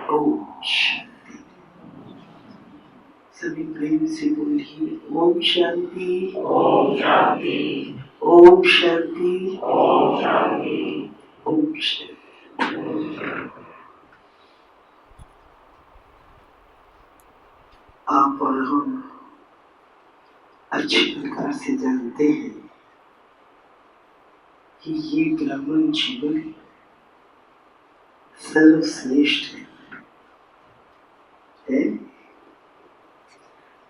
ओम शांति। सभी प्रेम से बोलिए ओम शांति, ओम शांति, ओम शांति, ओम शांति, ओम शांति। आप और हम अच्छी प्रकार से जानते हैं कि ये ब्राह्मण जीवन सर्वश्रेष्ठ है।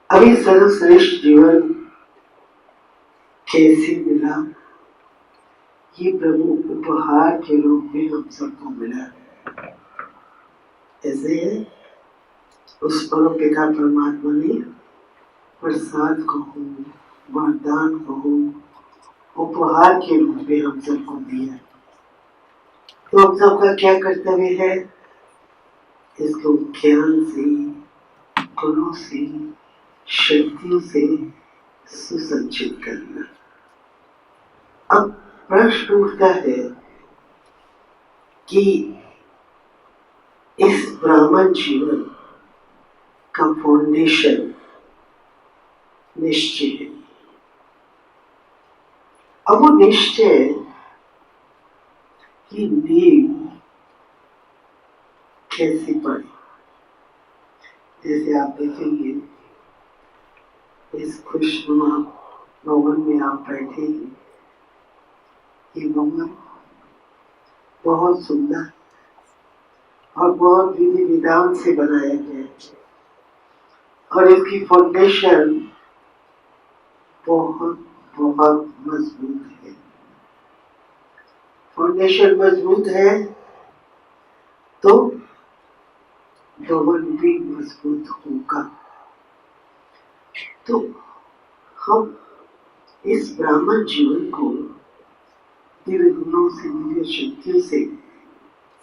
अभी सर्वश्रेष्ठ जीवन कैसे मिला? ये प्रभु उपहार के रूप में हम सबको मिला। ऐसे है उस परमपिता परमात्मा ने प्रसाद कहो, वरदान कहो, उपहार के रूप में हम सबको दिया। तो हम सबका क्या कर्तव्य है? इसको ज्ञान से, गुणों से, शक्तियों से सुसज्जित करना। अब प्रश्न उठता है कि इस ब्राह्मण जीवन का फाउंडेशन निश्चय है। अब वो निश्चय की नींव कैसे पड़े? जैसे आप देखेंगे इस खुशनुमा भवन में आप बैठे हैं, ये भवन बहुत सुंदर और बहुत विधि विधान से बनाया गया है और इसकी फाउंडेशन बहुत बहुत मजबूत है। फाउंडेशन मजबूत है तो भवन भी मजबूत होगा। तो हम इस ब्राह्मण जीवन को दिव्य गुणों से, दिव्य शक्तियों से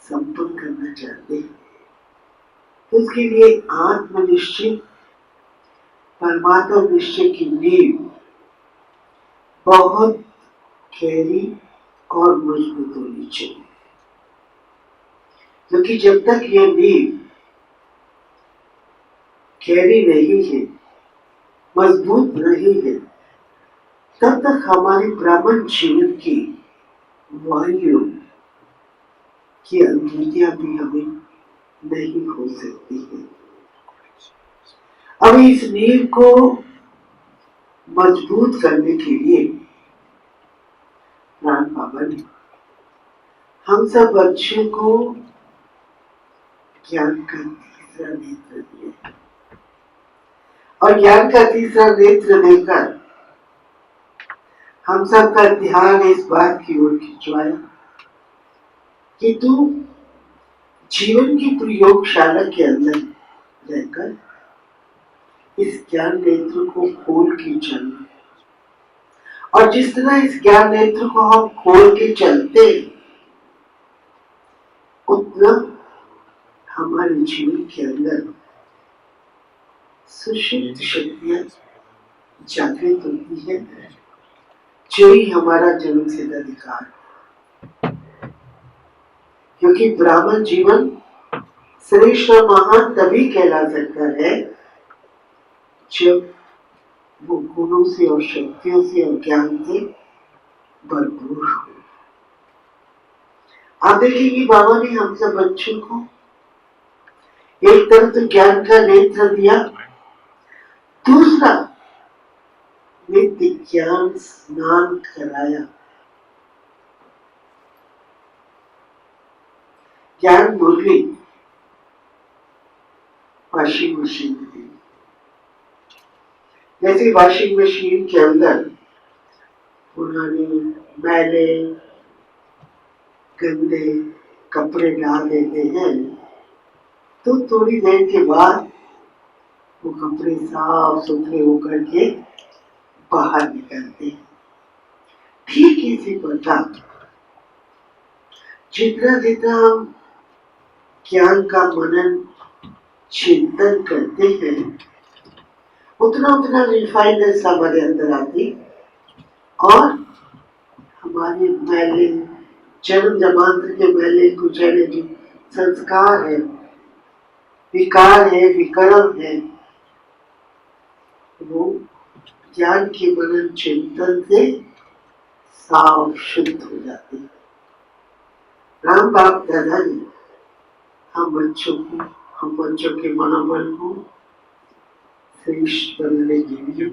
संपन्न करना चाहते हैं। तो उसके लिए आत्मनिश्चय, परमात्मा निश्चय की नींव बहुत गहरी और मजबूत होनी चाहिए। क्योंकि जब तक ये नींव गहरी नहीं है, मजबूत नहीं है, तब तक हमारी ब्राह्मण जीवन की वायु की अनुभूतियां भी हमें नहीं हो सकती है। अब इस नींव को मजबूत करने के लिए प्राण बाबा ने हम सब बच्चों को ज्ञान का तीसरा नेत्र दिया और ज्ञान का तीसरा नेत्र देकर हम सब का ध्यान इस बात की ओर खिंचवाया कि तू जीवन की प्रयोगशाला के अंदर रहकर इस ज्ञान नेत्र को खोल के चलना। और जिस तरह इस ज्ञान नेत्र को हम खोल के चलते उतना हमारे जीवन के अंदर सुषुप्त शक्तियां जागृत होती है, जो ही हमारा जन्म सिद्ध अधिकार। क्योंकि ब्राह्मण जीवन श्रेष्ठ और महान तभी कहला सकता है जब वो गुणों से और शक्तियों से और ज्ञान से भरपूर हो। आप देखेंगे बाबा ने हम सब बच्चों को एक तरफ तो ज्ञान का नेत्र दिया, दूसरा नित्य ज्ञान स्नान कराया। ज्ञान मुरली वॉशिंग मशीन थी। जैसे वॉशिंग मशीन के अंदर पुराने मैले गंदे कपड़े डाल देते हैं तो थोड़ी देर के बाद वो कपड़े साफ सुथरे होकर के बाहर निकलते हैं। ठीक इसी प्रकार जितना जितना हम ज्ञान का मनन चिंतन करते हैं उतना उतना रिफाइनेस हमारे अंदर आती और हमारे मैले जन्म जमांतर के मैले कुचले जो संस्कार है विकार है, विकर्म है, वो ज्ञान के मनन चिंतन से साफ शुद्ध हो जाते हैं। राम बाप दादा ने हम बच्चों के मनोबल को श्रेष्ठ बनाने के लिए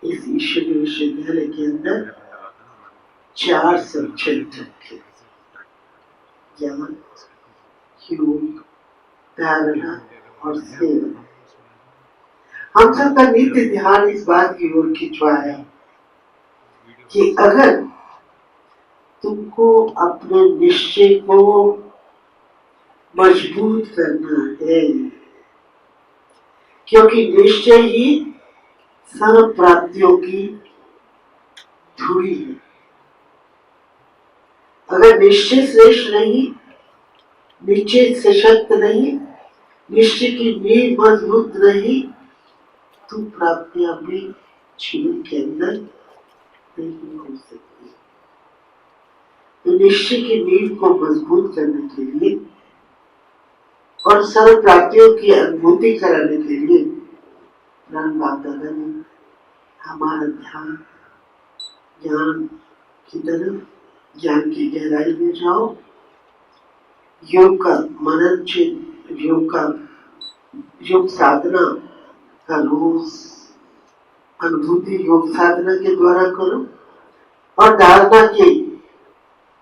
इस ईश्वरीय विश्वविद्यालय के अंदर 4 सब्जेक्ट रखे, ज्ञान, योग, धारणा और सेवा। हम सबका नित्य ध्यान इस बात की ओर खिंचवाया कि अगर तुमको अपने निश्चय को मजबूत करना है, क्योंकि निश्चय ही सर्व प्राप्तियों की धुरी है। अगर निश्चय श्रेष्ठ नहीं, निश्चय सशक्त नहीं, निश्चय की नींव मजबूत नहीं, तो प्राप्तियां भी जीवन के अंदर नहीं हो सकती। तो निश्चय की नींव को मजबूत करने के लिए और सर्व प्राप्तियों की अनुभूति कराने के लिए राम बाप दादा ने हमारा ध्यान ज्ञान की तरफ, ज्ञान की गहराई में जाओ, योग का मनन चिंतन, योग साधना का रोज अनुभूति योग साधना के द्वारा करो और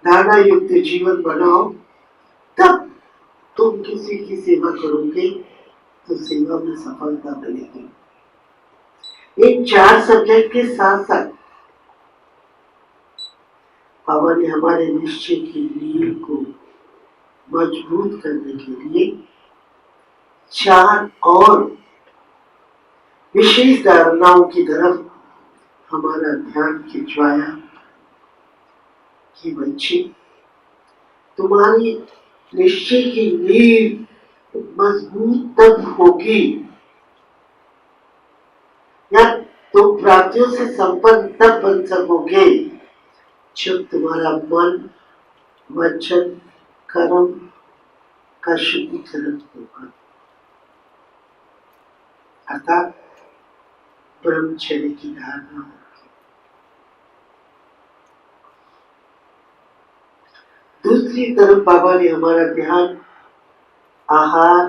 धारणा युक्त जीवन बनाओ। तब तुम किसी की सेवा करोगे तो सेवा में सफलता मिलेगी। इन 4 सब्जेक्ट के साथ साथ बाबा ने हमारे निश्चय की नींव को मजबूत करने के लिए 4 और विशेष धारणाओं की तरफ हमारा ध्यान खिंचवाया कि बच्चे, तुम्हारी निश्चय की नींव मजबूत तब होगी या तुम प्राप्तियों से संपन्न तब बन सकोगे जब तुम्हारा मन, वचन, कर्म का शुद्धिकरण होगा, अर्थात ब्रह्मचर्य की धारणा होगी। दूसरी तरफ बाबा ने हमारा ध्यान आहार,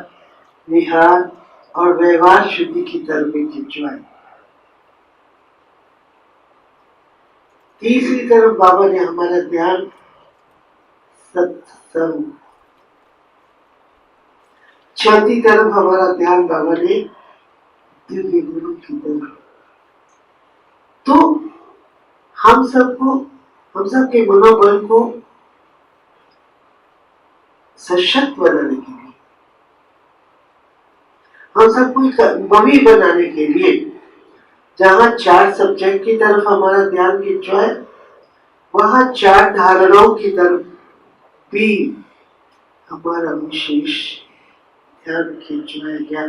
विहार और व्यवहार शुद्धि की तरफ भी खिंचवाया। तीसरी तरफ बाबा ने हमारा ध्यान सत्संग, चौथी तरफ हमारा ध्यान बाबा ने दिव्य गुरु की तरफ। तो हम सबके मनोबल को सशक्त बनाने के लिए, हम सबको बवी बनाने के लिए, जहां 4 सब्जेक्ट की तरफ हमारा ध्यान खिंचवा है, वहां 4 धारणाओं की तरफ भी हमारा विशेष ध्यान खिंचवाया गया।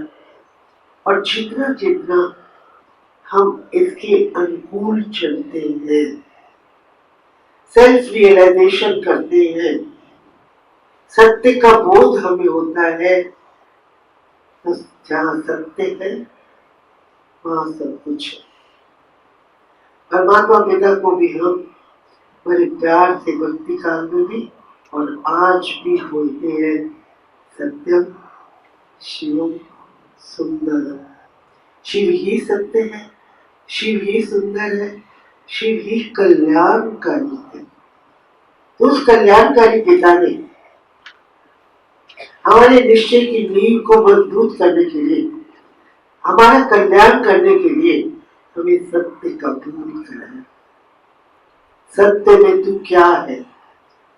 और जितना जितना हम इसके अनुकूल चलते हैं, सेल्फ रियलाइजेशन करते हैं, सत्य का बोध हमें होता है, तो जहां सत्य है वहां सब कुछ है। परमात्मा पिता को भी हम बड़े प्यार से भक्ति काल में भी और आज भी बोलते हैं, सत्यम शिवम सुंदरम। शिव ही सत्य है, शिव ही सुंदर है, शिव ही कल्याणकारी है। तो उस कल्याणकारी पिता ने हमारे निश्चय की नींव को मजबूत करने के लिए, हमारा कल्याण करने के लिए हमें सत्य का बोध कराया। सत्य में तू क्या है?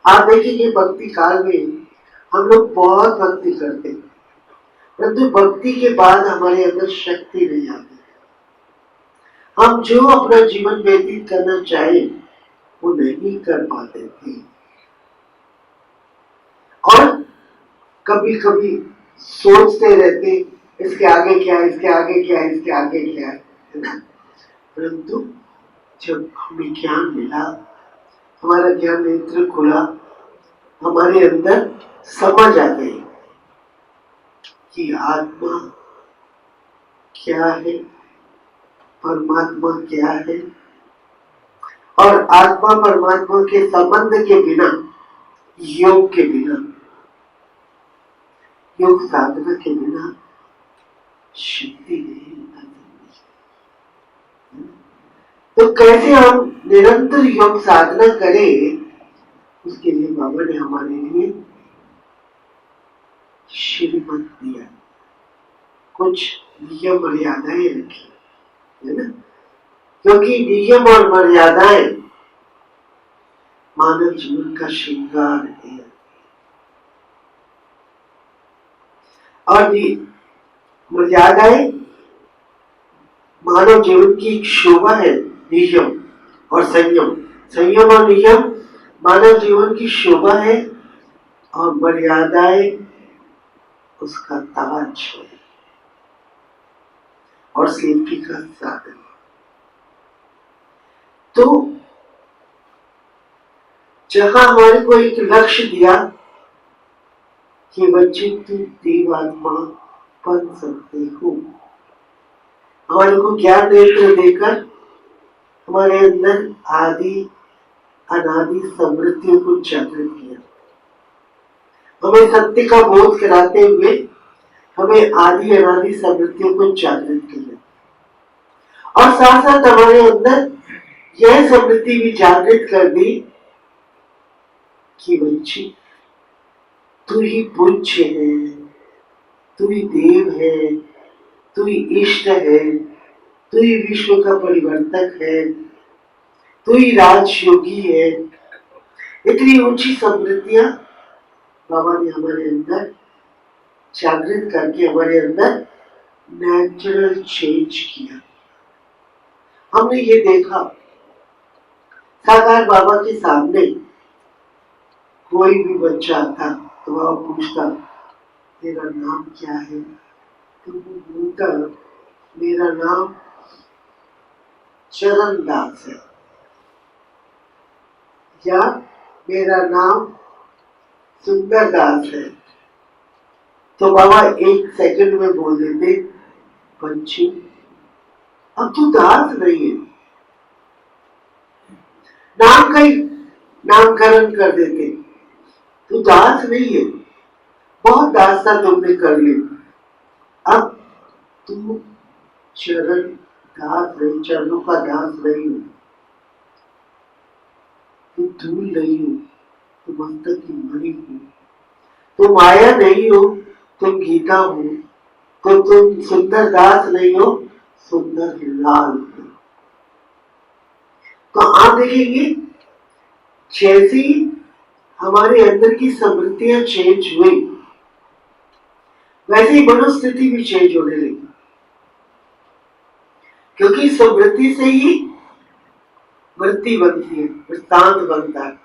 आप देखेंगे भक्ति काल में हम लोग बहुत भक्ति करते हैं, परंतु भक्ति के बाद हमारे अंदर शक्ति नहीं आती। हम जो अपना जीवन व्यतीत करना चाहे वो नहीं कर पाते थे। और कभी कभी सोचते रहते, इसके आगे क्या है, इसके आगे क्या है, इसके आगे क्या है ना। परंतु जब हमें ज्ञान मिला, हमारा ज्ञान नेत्र खुला, हमारे अंदर समझ आ गई कि आत्मा क्या है, परमात्मा क्या है, और आत्मा परमात्मा के संबंध के बिना, योग के बिना, योग साधना के बिना शक्ति नहीं आती। तो कैसे हम निरंतर योग साधना करें, उसके लिए बाबा ने हमारे लिए श्रीमत दिया, कुछ नियम मर्यादाएं रखी, है ना। क्योंकि नियम और मर्यादाएं मानव जीवन का श्रृंगार है, और मर्यादाएं मानव जीवन की एक शोभा है। नियम और संयम, संयम और नियम मानव जीवन की शोभा है, और मर्यादाएं उसका ताज है और सेफ्टी का साधन। तो जहां हमारे को एक लक्ष्य दिया कि बच्चे तुम देवात्मा बन सकते हो, हमारे को ज्ञान नेत्र देकर हमारे अंदर आदि अनादि समृद्धियों को जागृत किया, हमें सत्य का बोध कराते हुए हमें आदि अनादि समृद्धियों को जागृत किया, और साथ साथ हमारे अंदर यह समृद्धि भी जागृत कर दी कि बच्चे तू ही पूज्य है, तू ही देव है, तू ही इष्ट है, तू ही विश्व का परिवर्तक है, तू ही राजयोगी है। इतनी ऊंची समृद्धियां बाबा ने हमारे अंदर जागृत करके हमारे अंदर नेचुरल चेंज किया। हमने ये देखा, साकार बाबा के सामने कोई भी बच्चा आता तो बाबा पूछता तेरा नाम क्या है, तो वो बोलता मेरा नाम चरण दास है, या मेरा नाम सुंदर दास है। तो बाबा एक सेकंड में बोल देते बच्चे अब तू दास नहीं है, नाम का ही नामकरण कर देते, तू दास नहीं है, बहुत दासता तुमने कर ली, अब तू चरण दास नहीं, चरणों का दास नहीं हो, तुम धूल नहीं हो, तुम मस्तक की मणि हो, तुम माया नहीं हो, तुम गीता हो, तो तुम सुंदर दास नहीं हो, सुंदर लाल हो। तो आप देखेंगे जैसे हमारे अंदर की समृद्धियां चेंज हुई, वैसे ही मनोस्थिति भी चेंज होने लगी, क्योंकि समृद्धि से ही वृत्ति बनती है, वृत्तांत बनता है,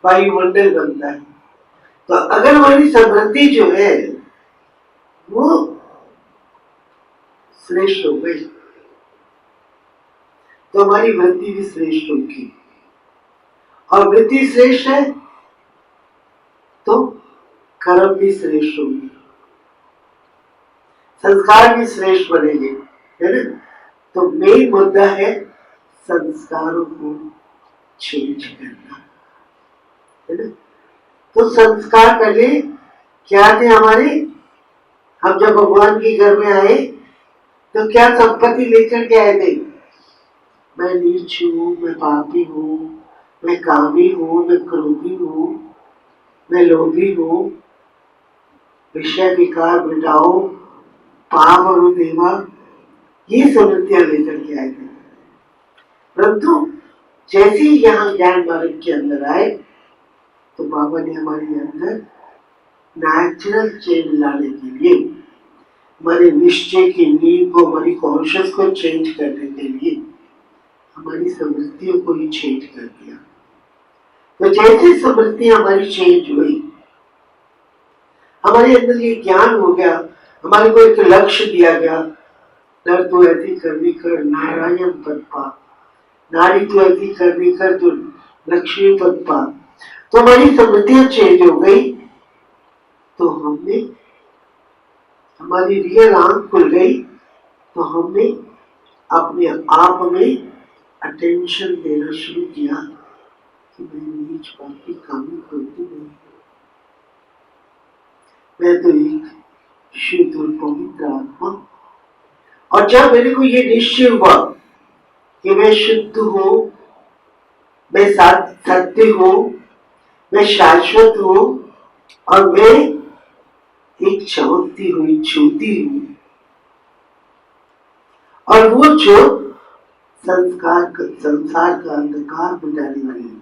वायुमंडल बनता है। तो अगर हमारी समृद्धि जो है वो श्रेष्ठ हो गई तो हमारी वृत्ति भी श्रेष्ठ होगी, और वृत्ति श्रेष्ठ है तो कर्म भी श्रेष्ठ होगी, संस्कार भी श्रेष्ठ बनेंगे, है ना। तो मेन मुद्दा है संस्कारों को चेंज करना, है ना। तो संस्कार पहले क्या थे हमारे, हम जब भगवान के घर में आए तो क्या संपत्ति लेकर के आए थे, मैं नीच हूँ, मैं पापी हूँ, मैं कामी हूँ, मैं क्रोधी हूँ, मैं लोभी हूँ, विषय विकार मिटाओ, पाप और देवा, ये समृद्धियां लेकर के आए थे। परंतु जैसे ही यहाँ ज्ञान मार्ग के अंदर आए तो बाबा ने हमारे अंदर नेचुरल चेंज लाने के लिए, हमारे निश्चय की नींव को, हमारी कॉन्शियस को चेंज करने के लिए हमारी समृद्धियों को ही चेंज कर दिया। तो जैसे समृद्धि हमारी चेंज हुई, हमारे अंदर ये ज्ञान हो गया, हमारे को एक लक्ष्य दिया गया, नर तो ऐसी करनी कर नारायण पद पा, नारी तो ऐसी करनी कर जो लक्ष्मी पद पा। तो हमारी समृद्धियां चेंज हो गई, तो हमने हमारी रियल आंख खुल गई तो हमने अपने आप में अटेंशन देना शुरू किया कि मैं नीच पापी कामी करती नहीं, मैं तो एक शुद्ध और पवित्र आत्मा। और जब मेरे को ये निश्चय हुआ कि मैं शुद्ध हूं, मैं सत्य हूं, मैं शाश्वत हूं और मैं एक चमकती हुई ज्योति हूं, और वो जो संसार का अंधकार मिटाने वाली है।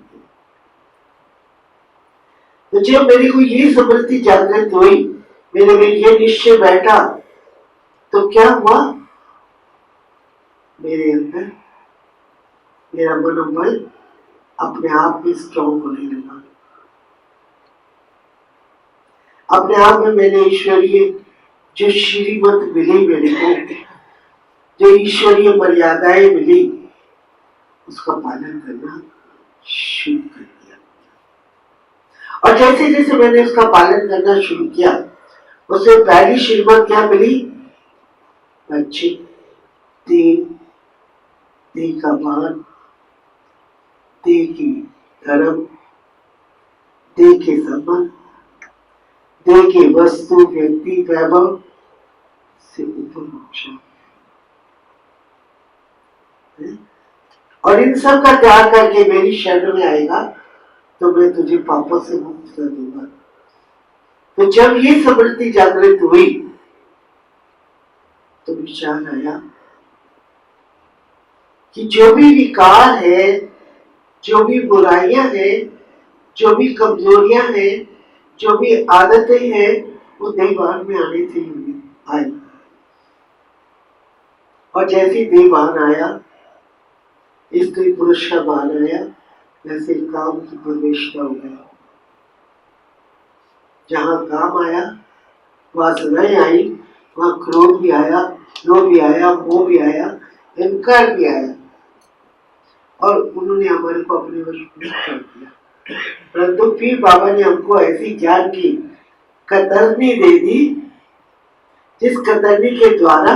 तो जब मेरे को ये समृद्धि जागृत हुई, मेरे में ये निश्चय बैठा, तो क्या हुआ, मेरे अंदर मेरा मनोबल अपने आप में स्ट्रॉन्ग होने लगा। अपने आप में मैंने ईश्वरीय जो श्रीमत मिली मेरे को, जो ईश्वरीय मर्यादाएं मिली, उसका पालन करना शुरू कर दिया। और जैसे जैसे मैंने उसका पालन करना शुरू किया, उससे पहली श्रीमत क्या मिली, बच्चे देह का मान, देह की धर्म, देह के संबंध, देह के वस्तु व्यक्ति वैभव से ऊपर उठ। और इन सब का त्याग करके मेरी शरण में आएगा तो मैं तुझे पापों से मुक्त कर दूंगा। तो जब ये समृद्धि जागृत हुई तो विचार आया कि जो भी विकार है, जो भी बुराइयां हैं, जो भी कमजोरियां हैं, जो भी आदतें हैं, वो देहभान में आने से आई। और जैसे देहभान आया, स्त्री पुरुष का भान आया, वैसे काम की प्रवेशता हो गया। जहां काम आया वासनाएं आई, वहां क्रोध भी आया, लोभ भी आया, मोह भी आया, अहंकार भी आया, और उन्होंने हमारे को अपने वश में कर दिया। परंतु फिर बाबा ने हमको ऐसी ज्ञान की कतरनी दे दी, जिस कतरनी के द्वारा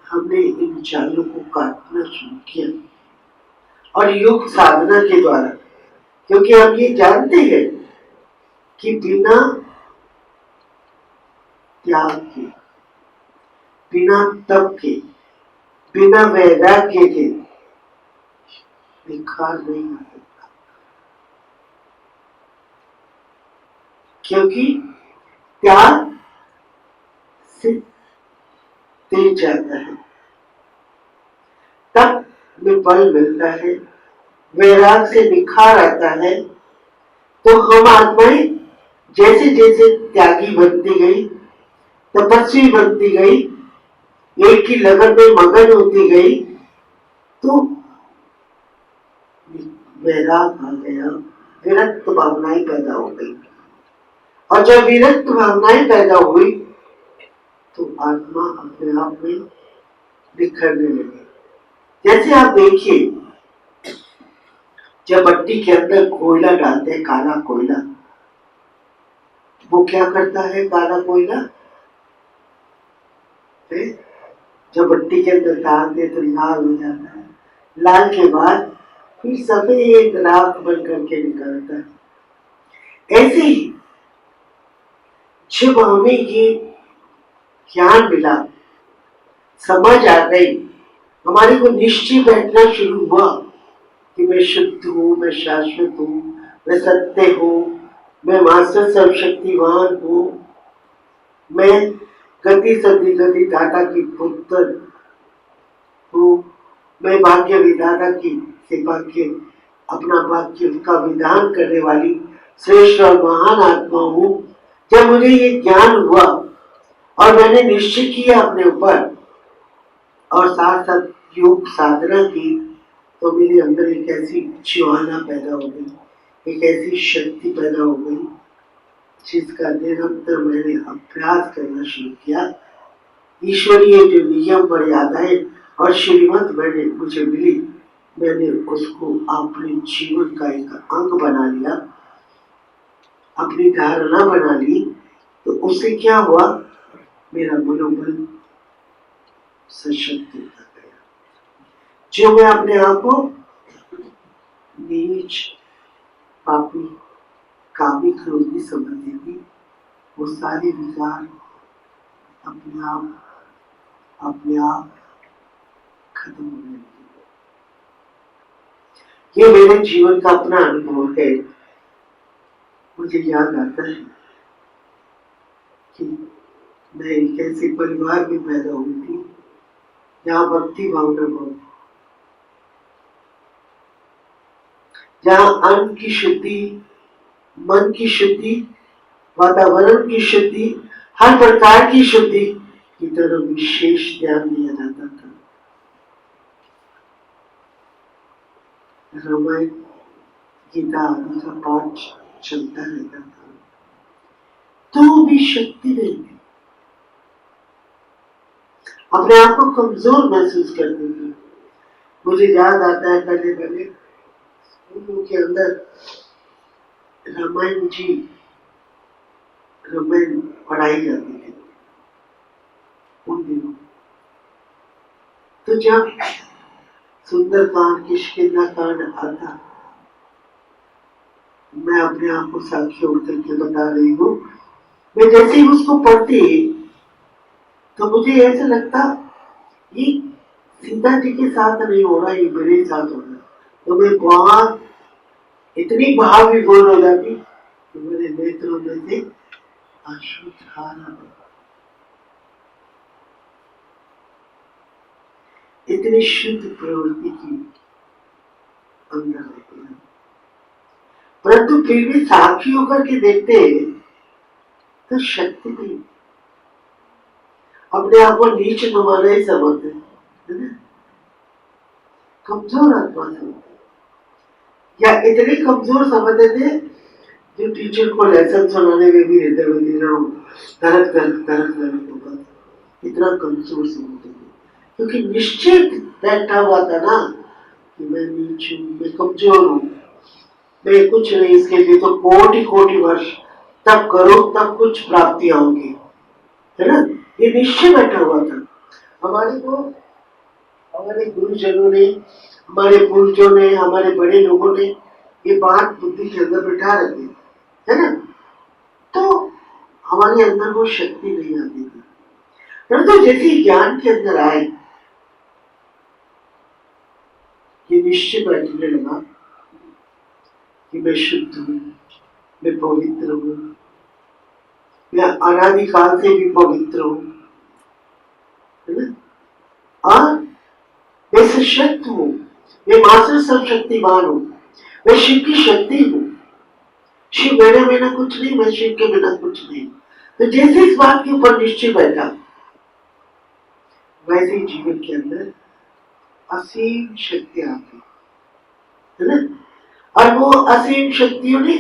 हमने इन चालों को काटना शुरू किया। और योग साधना के द्वारा, क्योंकि हम ये जानते हैं कि बिना त्याग के, बिना तप के, बिना वैराग्य के निखार नहीं आ सकता। क्योंकि त्याग से तेज जाता है, तप में बल मिलता है, वैराग से निखार आता है। तो हम आत्माएं जैसे जैसे त्यागी बनती गई, तपस्वी बनती गई, एक की लगन में मगन होती गई, तो वैराग आ गया, विरक्त भावनाएं पैदा हो गई। और जब विरक्त भावनाएं पैदा हुई तो आत्मा अपने आप में बिखरने लगी। जैसे आप देखिए, जब भट्टी के अंदर कोयला डालते हैं, काला कोयला, वो क्या करता है काला कोयला, जब भट्टी के अंदर डालते तो लाल हो जाता है, लाल के बाद फिर सफेद राख बन करके निकलता है। ऐसे ही जब हमें ये ज्ञान मिला, समझ आ गई, हमारे को निश्चय बैठना शुरू हुआ कि मैं शुद्ध हूं, मैं शाश्वत हूं, मैं सत्य हूं, मैं मास्टर सर्वशक्तिवान हूं, मैं गति सदी गति दाता की पुत्र हूं, मैं भाग्य विधाता की सेवा के अपना भाग्य का विधान करने वाली श्रेष्ठ और महान आत्मा हूं। जब मुझे ये ज्ञान हुआ और मैंने निश्चय किया अपने ऊपर और साथ साथ योग साधना की, तो मेरे अंदर एक ऐसी ज्वाला पैदा हो गई, एक ऐसी शक्ति पैदा हो गई, जिसका निरंतर मैंने अभ्यास करना शुरू किया। ईश्वरीय जो नियम मर्यादाएं और श्रीमत मैंने मुझे मिली, मैंने उसको अपने जीवन का एक अंग बना लिया, अपनी धारणा बना ली। तो उससे क्या हुआ, मेरा मनोबल सशक्त होता गया। जो मैं अपने आप को नीच, पापी, कामी, क्रोधी समझती थी, वो सारे विकार अपने आप खत्म होने लगे। ये मेरे जीवन का अपना अनुभव है। मुझे याद आता है कि मैं एक ऐसे परिवार में पैदा हुई थी जहाँ भक्ति भावना बहुत, जहाँ अन्न की शुद्धि, मन की शुद्धि, वातावरण की शुद्धि, हर प्रकार की शुद्धि की तरफ विशेष ध्यान दिया जाता था। रामायण, गीता आदि का पाठ चलता रहता था, तो भी शक्ति नहीं थी। अपने आप को कमजोर महसूस करती थी। मुझे याद आता है पहले स्कूलों के अंदर रामायण पढ़ाई जाती थी उन दिनों। तो जब सुंदरकांड, किष्किंधा कांड आता, मैं अपने आप को साक्षी होकर के बता रही हूँ, मैं जैसे ही उसको पढ़ती तो मुझे ऐसा लगता ये सीता जी के साथ नहीं हो रहा, ये मेरे साथ हो रहा। तो मैं बहुत इतनी भाव विभोर हो जाती कि मेरे नेत्रों में से अश्रु धारा, इतनी शुद्ध प्रवृत्ति की अंदर रहती है। परंतु फिर भी साक्षी होकर के देखते तो शक्ति नहीं, अपने आप को नीच नुमाना ही समझते, है ना? कमजोर आत्मा से, या इतने कमजोर समझते थे जो टीचर को लेसन सुनाने में भी हृदय धड़क होगा, इतना कमजोर समझते थे। क्योंकि निश्चित बैठा हुआ था ना कि मैं नीच हूं, मैं कमजोर हूं, मैं कुछ नहीं, इसके लिए तो कोटि वर्ष तब करो तब कुछ प्राप्तियां होगी, है ना? ये निश्चय बैठा हुआ था। हमारे गुरुजनों ने, हमारे पूर्वजों ने, हमारे बड़े लोगों ने ये बात बुद्धि के अंदर बिठा रखी, है ना? तो हमारे अंदर वो शक्ति नहीं आती थी। परंतु जैसे ज्ञान के अंदर आए, ये निश्चय बैठने लगा कि मैं शुद्ध हूं, मैं पवित्र हूं, मैं अनादिकाल से भी पवित्र हूं, है ना? और मैं सशक्त हूं, मैं मात्र सर्वशक्तिमान हूं, मैं शिव की शक्ति हूं। शिव मेरे बिना कुछ नहीं, मैं शिव के बिना कुछ नहीं। तो जैसे इस बात के ऊपर निश्चय बैठा, वैसे ही जीवन के अंदर असीम शक्ति आती, है ना? और वो असीम शक्तियों ने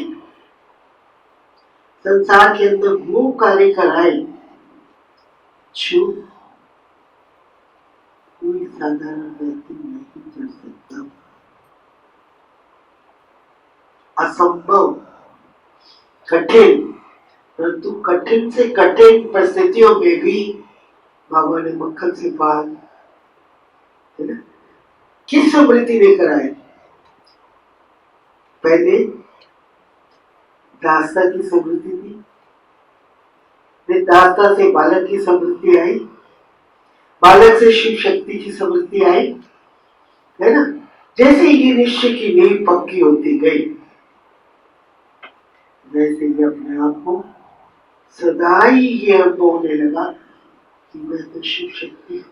संसार के अंदर वो कार्य कराए जो कोई साधारण व्यक्ति नहीं कर सकता। असंभव, कठिन, परंतु कठिन से कठिन परिस्थितियों में भी बाबा ने मक्खन से पाल, है ना, किस समृद्धि लेकर आए? पहले दास्ता की समृद्धि थी, फिर दास्ता से बालक की समृद्धि आई, बालक से शिव शक्ति की समृद्धि आई, है ना? जैसे ये निश्चय की नींव पक्की होती गई, वैसे ही अपने आप को सदा ही ये अनुभव होने लगा कि मैं तो शिव शक्ति हूं।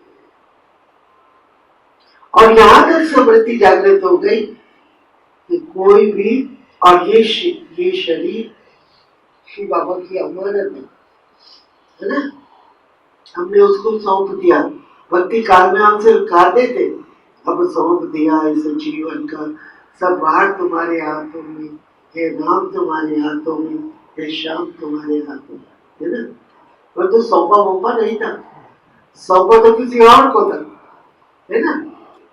और यहां तक समृद्धि जागृत हो गई कि कोई भी, और ये शरीर शिव बाबा की अमानत है ना, हमने उसको सौंप दिया। भक्ति काल में हम सिर्फ खाते थे, अब सौंप दिया इस जीवन का सब भार तुम्हारे हाथों में, ये नाम तुम्हारे हाथों में, ये शाम तुम्हारे हाथों में, है ना? पर तो सौंपा वोंपा नहीं था, सौंपा तो किसी और को था, है ना?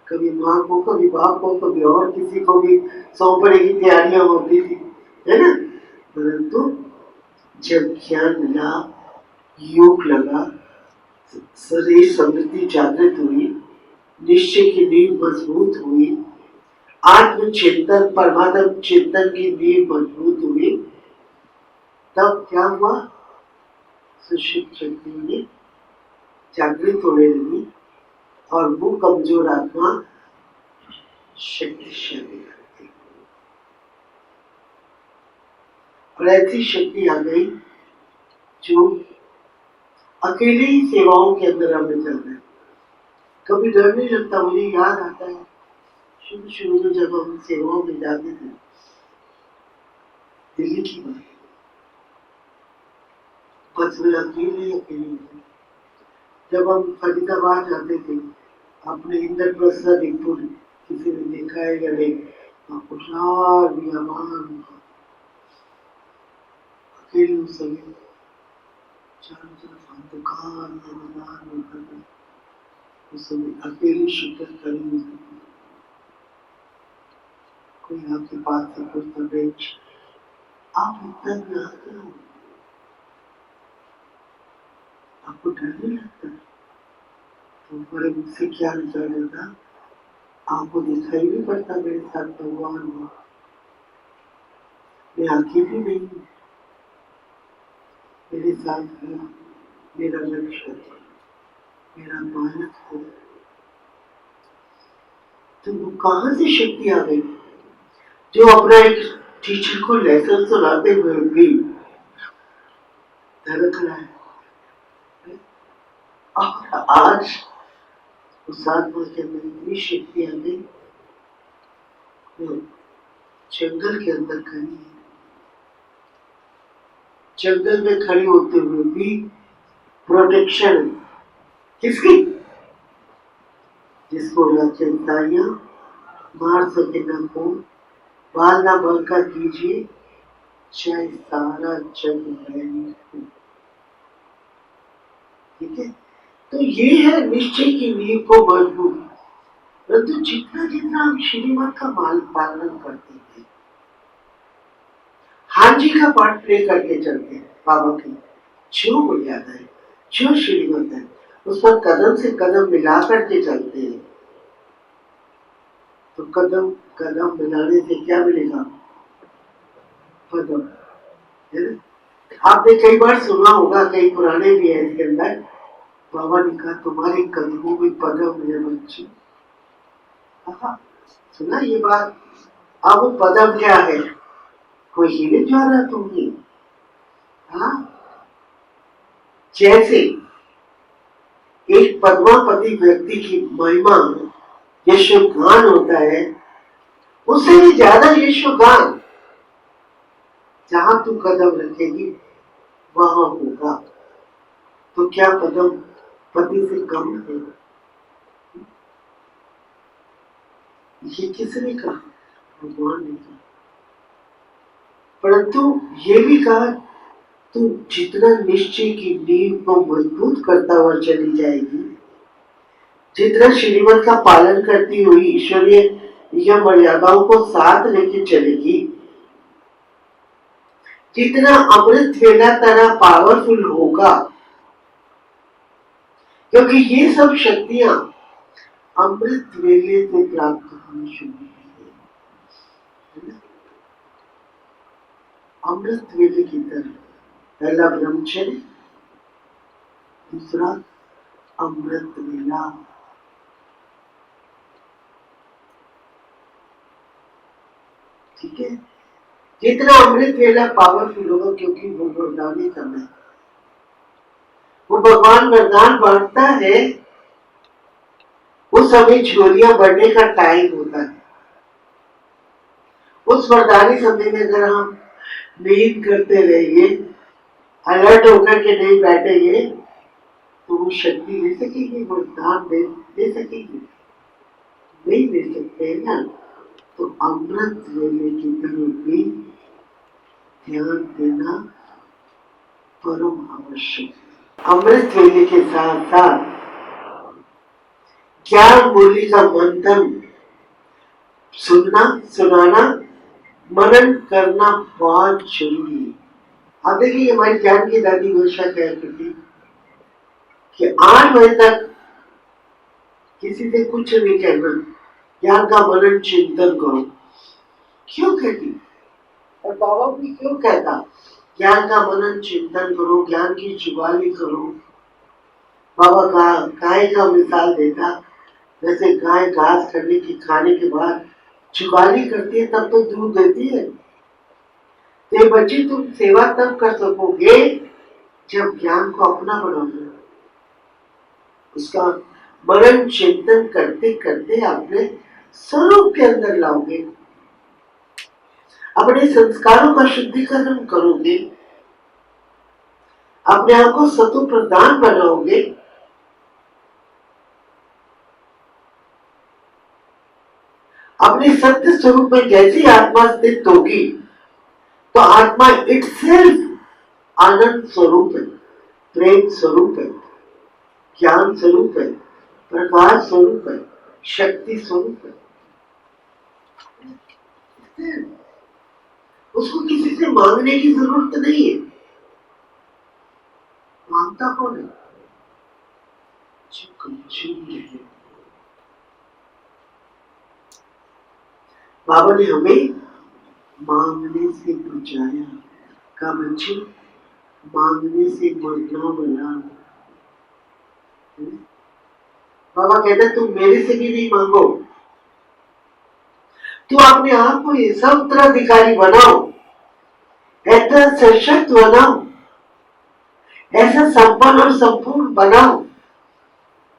कभी माँ को, कभी बाप को, कभी और किसी को भी सौंपने की तैयारियां होती थी, है ना? परंतु जब ज्ञान मिला, योग लगा, शरीर समृद्धि जागृत हुई, निश्चय की नींव मजबूत हुई, आत्म चिंतन परमात्म चिंतन की नींव मजबूत हुई, तब क्या हुआ? सुषुप्त शक्ति में जागृत होने लगी और वो कमजोर आत्मा शक्तिशाली करती। और ऐसी शक्ति आ गई जो अकेले ही सेवाओं के अंदर हमें चलना है। कभी डर नहीं लगता। मुझे याद आता है शुरू में जब हम सेवाओं में जाते थे, दिल्ली की बात, बस में अकेले जब हम फरीदाबाद जाते थे, अपने इंद्रप्रस्थ दिखपुर किसी ने देखा है या नहीं, अकेले उस समय चारों तरफ अंधकार मैदान, उस समय अकेले शुक्र करेंगे। कोई आपके पास से पूछता, बेच आप इतना ज्ञाते हो, आपको डर नहीं लगता? तो बड़े मुझसे क्या विचार होता, आपको दिखाई नहीं पड़ता मेरे साथ भगवान हो, मैं अकेली नहीं हूँ, मेरे साथ मेरा लक्ष्य, मेरा मानक हो। तो वो कहाँ से शक्ति आ गई जो अपना एक टीचर को लेसन सुनाते हुए भी धड़क रहा है? और आज उस आत्मा के अंदर इतनी शक्ति आ गई, जंगल के अंदर खड़ी है। जंगल में खड़ी होते हुए भी प्रोटेक्शन किसकी? जिसको चिंताइयां मार सके न को, बाल ना बंका कीजिए, चाहे सारा जग मैली हो। ठीक है, तो ये है निश्चय की नींव को मजबूत। परंतु जितना जितना हम श्रीमत का पालन करते हैं, हाँ जी का पाठ प्ले करके चलते हैं, बाबा की जो मर्यादा है, जो श्रीमत है, उस पर कदम से कदम मिला करके चलते हैं, तो कदम कदम मिलाने से क्या मिलेगा? पदम। आपने कई बार सुना होगा, कई पुराने भी है इसके अंदर, बाबा ने कहा तुम्हारे कदमों में पदम है बच्ची। सुना ये बात? अब वो पदम क्या है? कोई हीरे ज्वाला तुमने? हाँ, जैसे एक पद्मापति व्यक्ति की महिमा यशोगान होता है, उससे भी ज्यादा यशोगान जहां तू कदम रखेगी वहां होगा। तो क्या पदम पति से कम है? ये किसने कहा? भगवान ने कहा। परंतु ये भी कहा तू जितना निश्चय की नींव को मजबूत करता हुआ चली जाएगी, जितना श्रीमत का पालन करती हुई ईश्वरीय यह मर्यादाओं को साथ लेके चलेगी, जितना अमृत वेला तरह पावरफुल होगा, क्योंकि ये सब शक्तियां अमृत वेले से प्राप्त होनी शुरू हुई है। अमृत वेले की तरह, पहला ब्रह्मचर्य, दूसरा अमृत वेला। ठीक है, जितना अमृत वेला पावरफुल होगा, क्योंकि वो वरदानी समय, वो भगवान वरदान बांटता है, उस समय झोलियां बढ़ने का टाइम होता है। उस वरदानी समय में अगर हम नींद करते रहेंगे, अलर्ट होकर के नहीं बैठेंगे, तो वो शक्ति ले सकेगी, वरदान दे सकेगी? नहीं दे सकते ना। तो अमृत वेले की तरफ भी ध्यान देना परम आवश्यक। अमृत वेले के साथ साथ ज्ञान मूल्य का मंथन सुनना, सुनाना, मनन करना बहुत जरूरी है। अब देखिए हमारी ज्ञान की दादी हमेशा कहती थी कि 8 बजे तक किसी से कुछ नहीं कहना, ज्ञान का मनन चिंतन करो। क्यों कहती? और बाबा भी क्यों कहता ज्ञान का मनन चिंतन करो, ज्ञान की जुगाली करो? बाबा गाय का मिसाल देता, जैसे गाय घास करने की खाने के बाद जुगाली करती है तब तो दूध देती है। तो बच्चे तुम सेवा तब कर सकोगे जब ज्ञान को अपना बनाओगे, उसका मनन चिंतन करते करते अपने स्वरूप के अंदर लाओगे, अपने संस्कारों का शुद्धिकरण करोगे, अपने आप को सत्व प्रदान बनाओगे। अपने सत्य स्वरूप में जैसी आत्मा स्थित होगी तो आत्मा इटसेल्फ आनंद स्वरूप है, प्रेम स्वरूप है, ज्ञान स्वरूप है, प्रकाश स्वरूप है, शक्ति स्वरूप है। उसको किसी से मांगने की जरूरत नहीं है। मांगता कौन है? बाबा ने हमें मांगने से बचाया। का बच्चे मांगने से मरना बना। बाबा कहते तुम मेरे से भी नहीं मांगो, तू अपने आप को ये सब उत्तराधिकारी बनाओ, ऐसा सशक्त बनाओ, ऐसा संपन्न और संपूर्ण बनाओ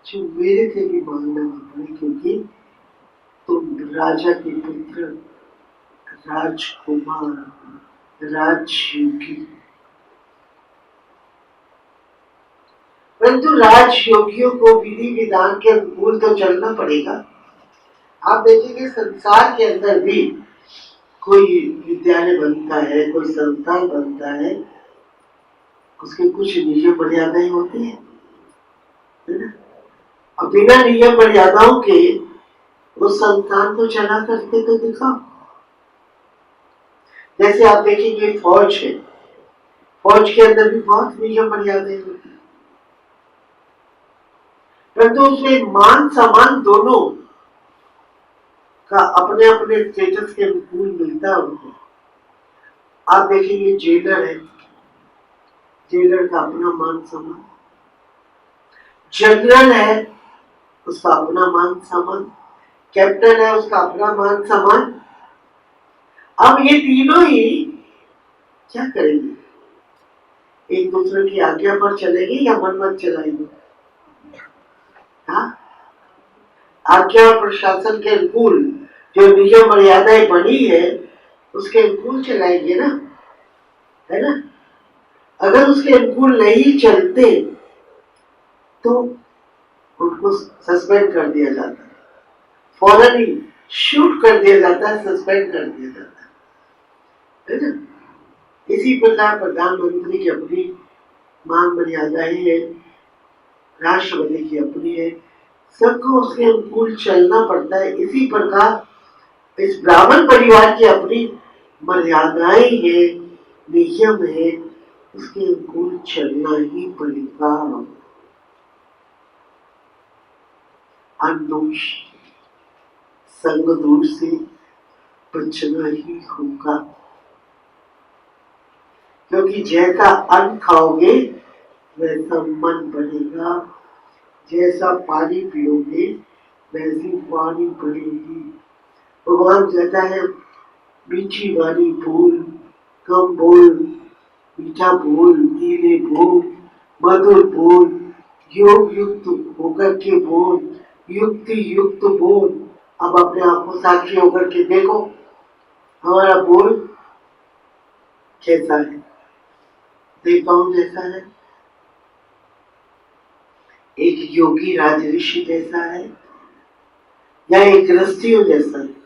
जो मेरे से भी मांगना पड़े, क्योंकि तुम राजा के पुत्र, राजकुमार, राजयोगी। परंतु राजयोगियों को विधि विधान के अनुकूल तो चलना पड़ेगा। आप देखेंगे संसार के अंदर भी कोई विद्यालय बनता है, कोई संस्थान बनता है, उसके कुछ नियम मर्यादाएं होती है ना? और बिना नियम मर्यादाओं के उस संस्थान को चला करके तो दिखाओ। जैसे आप देखेंगे फौज है, फौज के अंदर भी बहुत नियम मर्यादाएं होती है, परंतु उसमें मान सम्मान दोनों का अपने अपने स्टेटस के अनुकूल मिलता है उनको। आप देखेंगे जेलर है, जेलर का अपना मान सम्मान, जनरल है उसका अपना मान सम्मान, कैप्टन है उसका अपना मान सम्मान। अब ये तीनों ही क्या करेंगे? एक दूसरे की आज्ञा पर चलेंगे या मनमत चलाएंगे? हाँ, आज्ञा और प्रशासन के अनुकूल जो नियम मर्यादाएं बनी है उसके अनुकूल चलाएंगे ना, है ना? अगर उसके अनुकूल नहीं चलते तो उनको सस्पेंड कर दिया जाता है, फौरन ही शूट कर दिया जाता है, सस्पेंड कर दिया जाता है ना? इसी प्रकार प्रधानमंत्री की अपनी मान मर्यादाएं हैं, राष्ट्रपति की अपनी है, सबको उसके अनुकूल चलना पड़ता है। इसी प्रकार इस ब्राह्मण परिवार की अपनी मर्यादाएं है, नियम है, उसके अनुकूल चलना ही पड़ेगा। अनदोष संग दोष से बचना ही होगा, क्योंकि जैसा अन्न खाओगे वैसा मन बढ़ेगा, जैसा पानी पियोगे वैसी वाणी बढ़ेगी। भगवान कहता है मीठी वाणी बोल, कम बोल, मीठा बोल, धीरे बोल, मधुर बोल, योग युक्त होकर के बोल, युक्ति युक्त बोल। अब अपने आप को साक्षी होकर के देखो, हमारा बोल कैसा है? देवताओं जैसा है, एक योगी राजऋषि जैसा है, या एक गृहस्थियों जैसा है?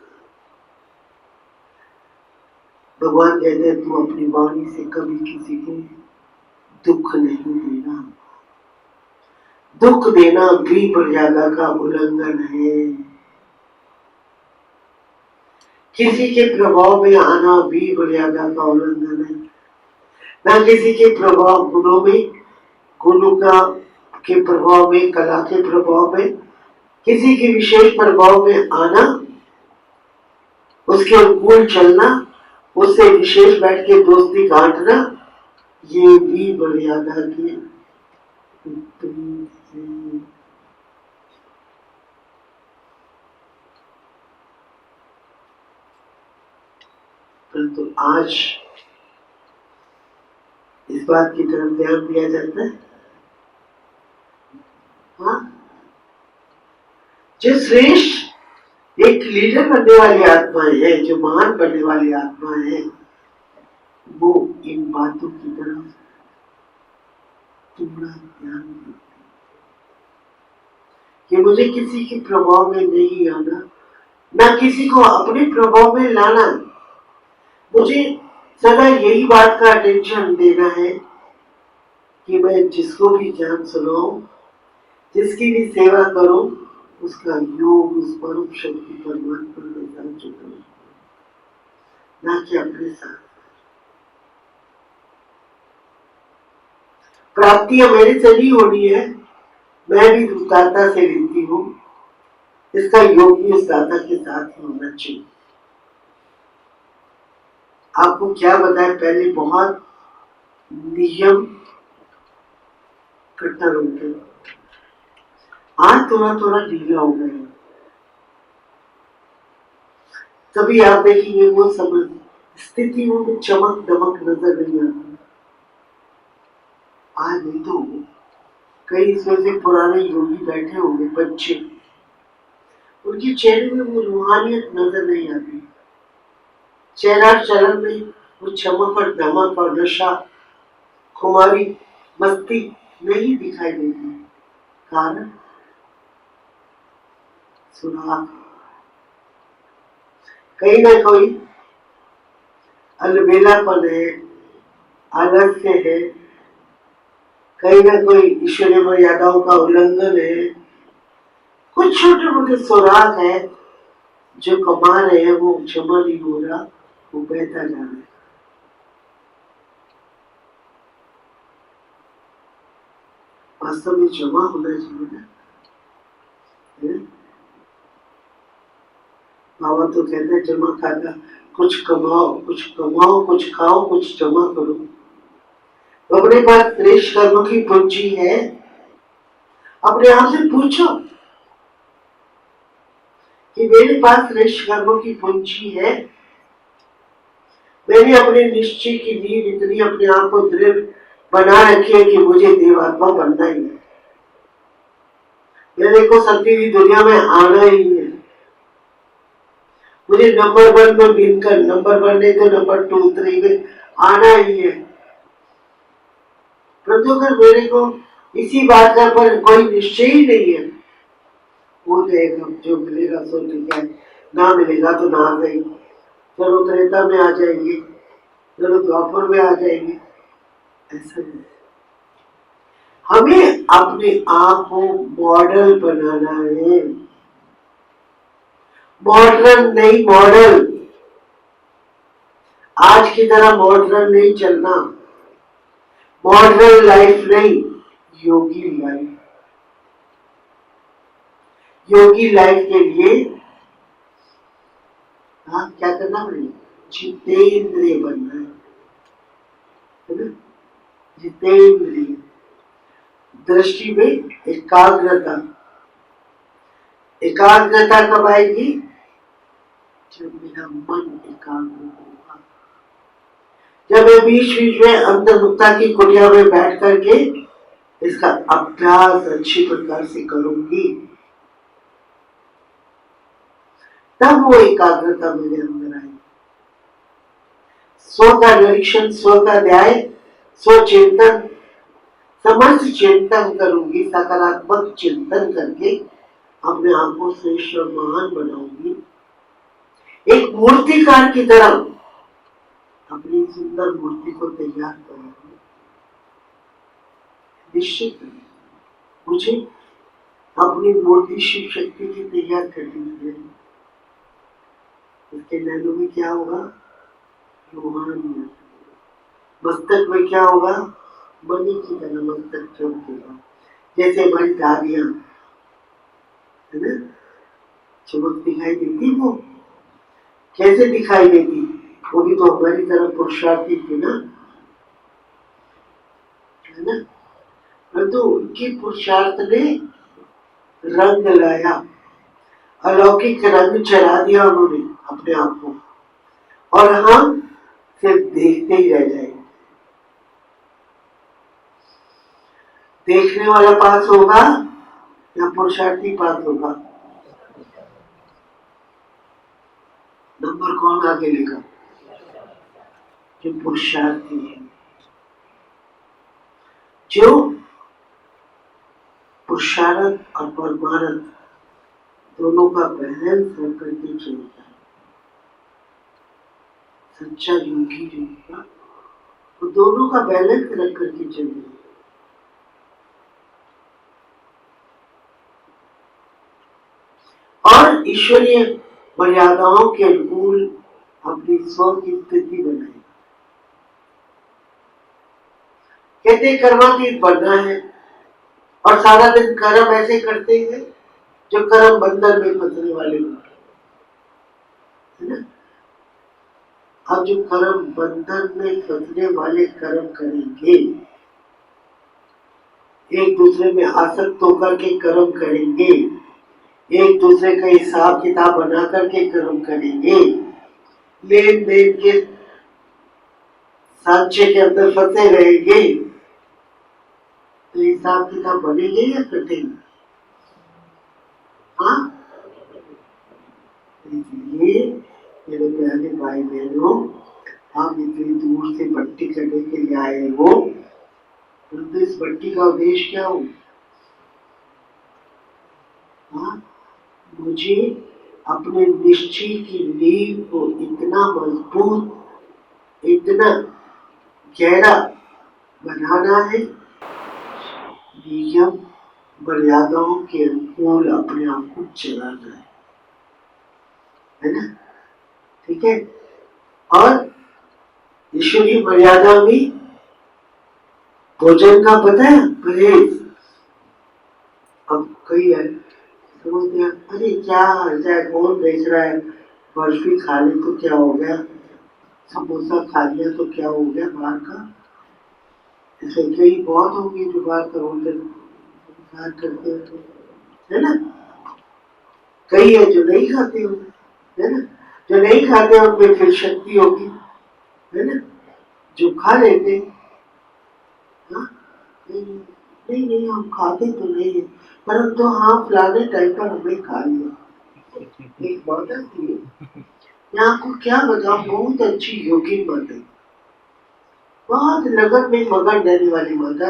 भगवान कहते हैं तू अपनी वाणी से कभी किसी को दुख नहीं देना। दुख देना भी मर्यादा का उल्लंघन है, किसी के प्रभाव में आना भी मर्यादा का उल्लंघन है। ना किसी के प्रभाव गुणों में गुणों का के प्रभाव में, कला के प्रभाव में, किसी के विशेष प्रभाव में आना, उसके अनुकूल चलना, उससे विशेष बैठ के दोस्ती काटना, ये भी मर्यादा की विपरीत है। परंतु आज इस बात की तरफ ध्यान दिया जाता है। हाँ, जो श्रेष्ठ एक लीडर बनने वाली आत्माएं हैं, जो महान बनने वाली आत्माएं हैं, वो इन बातों की तरफ थोड़ा ध्यान देते कि मुझे किसी के प्रभाव में नहीं आना, ना किसी को अपने प्रभाव में लाना। मुझे सदा यही बात का अटेंशन देना है कि मैं जिसको भी ज्ञान सुनाऊं, जिसकी भी सेवा करूं, उसका योग उस परम शक्ति परमात्मा के साथ जुड़ा, ना कि अपने साथ। प्राप्तियां मेरे से नहीं होनी है, मैं भी उस दाता से लेती हूँ, इसका योग भी उस दाता के साथ ही होना चाहिए। आपको क्या बताए, पहले बहुत नियम कट्टर होते, आज थोड़ा थोड़ा ढीला हो गया। तभी आप देखेंगे वो समझ स्थितियों में चमक दमक नजर नहीं आती। आज नहीं तो कई इसमें से पुराने योगी बैठे होंगे, बच्चे, उनके चेहरे में वो रूहानियत नजर नहीं आती। चेहरा चलन में वो चमक और दमक और नशा, खुमारी, मस्ती नहीं दिखाई देती। कारण सुराग, कहीं ना कोई अलबेलापन है, आलस्य है, कहीं ना कोई ईश्वरीय मर्यादाओं का उल्लंघन है, कुछ छोटे मोटे सुराग है जो कमा रहे हैं, वो जमा नहीं हो रहा, वो बहता जा रहा है। वास्तव में जमा होना चाहिए ना। बाबा तो कहते हैं जमा खाता, कुछ कमाओ, कुछ कमाओ, कुछ खाओ, कुछ जमा करो। अपने पास श्रेष्ठ कर्मों की पूंजी है, अपने आप से पूछो कि मेरे पास श्रेष्ठ कर्मों की पूंजी है, मैंने अपने निश्चय की नींव इतनी अपने आप को दृढ़ बना रखी है कि मुझे देवात्मा बनना ही है। मेरे को सत्य की दुनिया में आना ही है। मुझे नंबर 1 में मिलकर, नंबर 1 नहीं तो नंबर 2, 3 में आना ही है। परंतु अगर मेरे को इसी बात का पर कोई निश्चय ही नहीं है, हो जाएगा, जो मिलेगा सो ठीक है, ना मिलेगा तो ना सही, चलो त्रेता में आ जाएंगे, चलो द्वापर में आ जाएंगे। ऐसा नहीं, हमें अपने आप को मॉडल बनाना है, मॉडर्न नहीं, मॉडल। आज की तरह मॉडर्न नहीं चलना, मॉडर्न लाइफ नहीं, योगी लाइफ। योगी लाइफ के लिए हाँ क्या करना पड़ेगा, जितेंद्रिय बनना है ना, जितेंद्रिय। दृष्टि में एकाग्रता, एकाग्रता कब आएगी, जब मेरा मन एकाग्र होगा, जब मैं बीच बीच में अंतर्मुक्ता की कुटिया में बैठ करके इसका अभ्यास अच्छी प्रकार से करूंगी, तब वो एकाग्रता मेरे अंदर आएगी। स्व का निरीक्षण, स्व का ध्याय, स्व चिंतन, समस्त चिंतन करूंगी, सकारात्मक चिंतन करके अपने आप को श्रेष्ठ और महान बनाऊंगी। एक मूर्तिकार की तरह अपनी सुंदर मूर्ति को तैयार करूंगी। निश्चित मुझे अपनी मूर्ति शिव शक्ति की तैयार करनी है। इसके नैनों में क्या होगा, रूहानियत। मस्तक में क्या होगा, मणि की तरह मस्तक चमकेगा। जैसे हमारी दादियां, है ना, चमक दिखाई देती, वो कैसे दिखाई देती, वो भी तो हमारी तरह पुरुषार्थी थी ना, है ना। परंतु उनकी पुरुषार्थ ने रंग लाया, अलौकिक रंग चढ़ा दिया उन्होंने अपने आप को, और हम सिर्फ देखते ही रह जाएंगे। देखने वाला पास होगा या पुरुषार्थी पास होगा? नंबर कौन आगे लेगा? जो पुरुषार्थी है, जो पुरुषार्थ और परमार्थ दोनों का बैलेंस रख करके चलता है। सच्चा योगी जो होगा वो दोनों का बैलेंस रख करके चलेगा। और ईश्वरीय मर्यादाओं के अनुकूल अपनी स्व की स्थिति बनाए। कहते कर्मातीत बनना है, और सारा दिन कर्म ऐसे करते हैं जो कर्म बंधन में फंसने वाले होते हैं, है ना। अब जो कर्म बंधन में फंसने वाले कर्म करेंगे, एक दूसरे में आसक्त होकर के कर्म करेंगे, एक दूसरे का हिसाब किताब बना करके कर्म करेंगे, लेन देन के सांचे के अंदर फंसे रहेंगे, तो हिसाब किताब बनेंगे या कटेंगे? हाँ, इसलिए मेरे प्यारे भाई बहनों, आप इतनी दूर से भट्टी करने के लिए आए हो, तो इस भट्टी का उद्देश्य क्या हो? हाँ, मुझे अपने निश्चय की नींव को इतना मजबूत, इतना गहरा बनाना है, नियम मर्यादाओं के अनुकूल अपने आप को चलाना है ना, ठीक है। और ईश्वरीय मर्यादा में भोजन का पता है परहेज। अब कई है समझते हैं, अरे क्या हाल, कौन बेच रहा है, बर्फी खा ली तो क्या हो गया, समोसा खा लिया तो क्या हो गया बाहर का। ऐसे कई बहुत होंगे जो बाहर का होटल करते हो, है ना। कई है जो नहीं खाते हो, है ना। जो नहीं खाते उनमें फिर शक्ति होगी, है ना। जो खा लेते, हाँ, नहीं नहीं हम खाते तो नहीं है, परंतु हाँ फलाने टाइम पर हमने खा लिया। एक बात आती है, मैं आपको क्या बताऊं, बहुत अच्छी योगी बात है, बहुत लगन में मगन रहने वाली माता,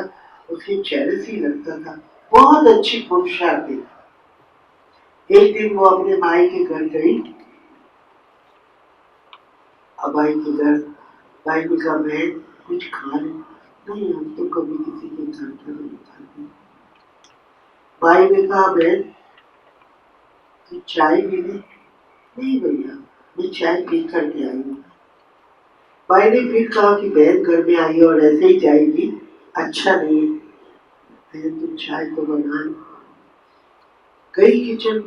उसके चेहरे से ही लगता था बहुत अच्छी पुरुषार्थ थी। एक दिन वो अपने भाई के घर गई, अब भाई के घर, भाई ने कहा मैं कुछ खा ले, नहीं हम तो कभी किसी के घर पर नहीं खाते। भाई ने कहा बहन तो चाय भी ले, नहीं भैया मैं चाय पी करके आई हूँ। भाई ने फिर कहा कि बहन घर में आई और ऐसे ही जाएगी, अच्छा नहीं है, बहन तुम चाय तो बना लो। गई किचन,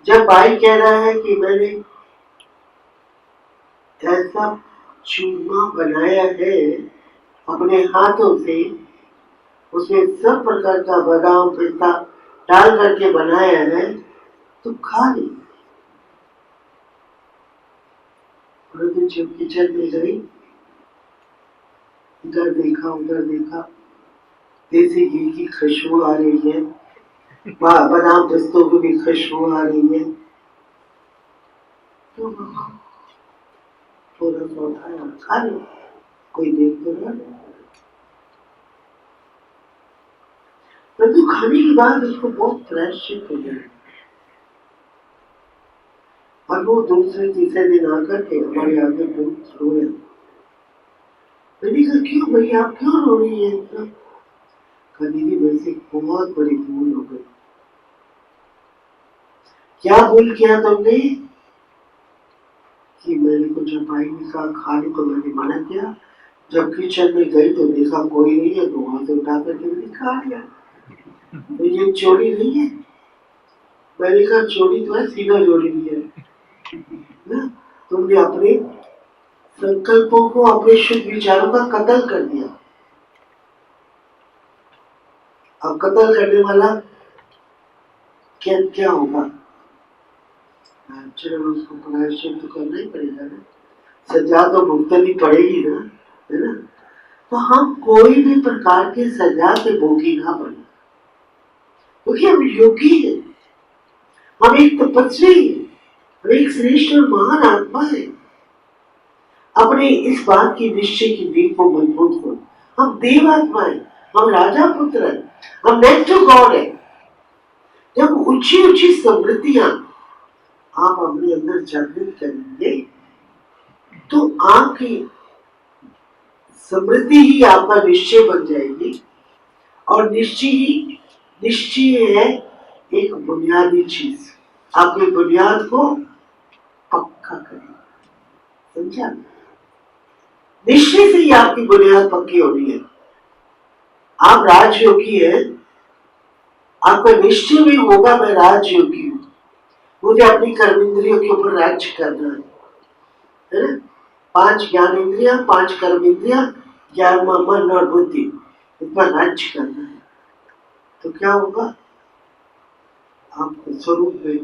जब भाई कह रहा है कि मैंने ऐसा चूरमा बनाया है अपने हाथों से, उसमें सब प्रकार का बादाम पिस्ता डाल करके बनाया है, तो खा ले। परंतु जब किचन में गई, इधर देखा उधर देखा, देसी घी की खुशबू आ रही है, बादाम पिस्तों की भी खुशबू आ रही है, तो थोड़ा सा उठाया खा लो, कोई देख तो रहा। परंतु खाने के बाद उसको बहुत प्रायश्चित हो गया, और वो दूसरे तीसरे दिन आकर के हमारे आगे बहुत रोया। मैंने कहा क्यों भैया आप क्यों रो रही है इतना? कहा दीदी वैसे बहुत बड़ी भूल हो गई। क्या भूल किया तुमने? कि मैंने को जब भाई ने कहा खाने को मैंने मना किया, जब किचन में गई तो देखा कोई नहीं है, तो वहां से उठा करके मैंने खा लिया। तो ये चोरी नहीं है। मैंने कहा चोरी तो है, सीधा चोरी भी है ना। तुमने अपने संकल्पों को, अपने शुद्ध विचारों का कत्ल कर दिया। अब कत्ल करने वाला क्या क्या होगा? चलो उसको प्रायश्चित तो करना ही पड़ेगा ना, सजा तो भुगतनी पड़ेगी ना, है ना। तो हम कोई भी प्रकार के सजा से भोगी ना बने, क्योंकि हम योगी है, हम एक तपस्वी है, हम एक श्रेष्ठ और महान आत्मा है। अपने इस बात की निश्चय की नींव को मजबूत करो। हम देव आत्मा है, हम राजा पुत्र है, हम नेक्स्ट टू गॉड है। जब ऊंची ऊंची समृद्धियां आप अपने अंदर जागृत करेंगे तो आपकी समृद्धि ही आपका निश्चय बन जाएगी, और निश्चय है एक बुनियादी चीज, आपकी बुनियाद को पक्का करेगी। समझा? निश्चय से ही आपकी बुनियाद पक्की होनी है। आप राजयोगी है, आपका निश्चय भी होगा मैं राजयोगी हूँ, मुझे अपनी कर्मेंद्रियों के ऊपर राज्य करना है ना। 5 ज्ञान इंद्रिया, 5 कर्म इंद्रिया, 11वां मन और बुद्धि, इस पर राज्य करना है। तो क्या होगा? आपको स्वरूप में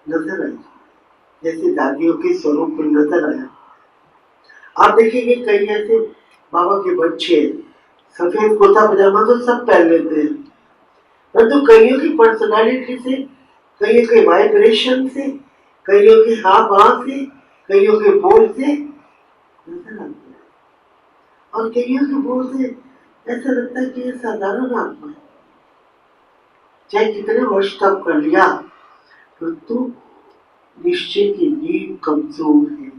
नजर आएगा, जैसे दादियों के स्वरूप में नजर आया। आप देखेंगे कई ऐसे बाबा के बच्चे सफेद कुर्ता पजामा तो सब पहन लेते हैं, परंतु कईयों की पर्सनालिटी से, कईयों के वाइब्रेशन से, कईयों के हाव भाव से, कईयों के बोल से नजर आते हैं, और कईयों के बोल से ऐसा लगता है कि ये साधारण आत्मा है, चाहे कितने वर्ष तक कर लिया, परंतु निश्चय की नींव कमजोर है।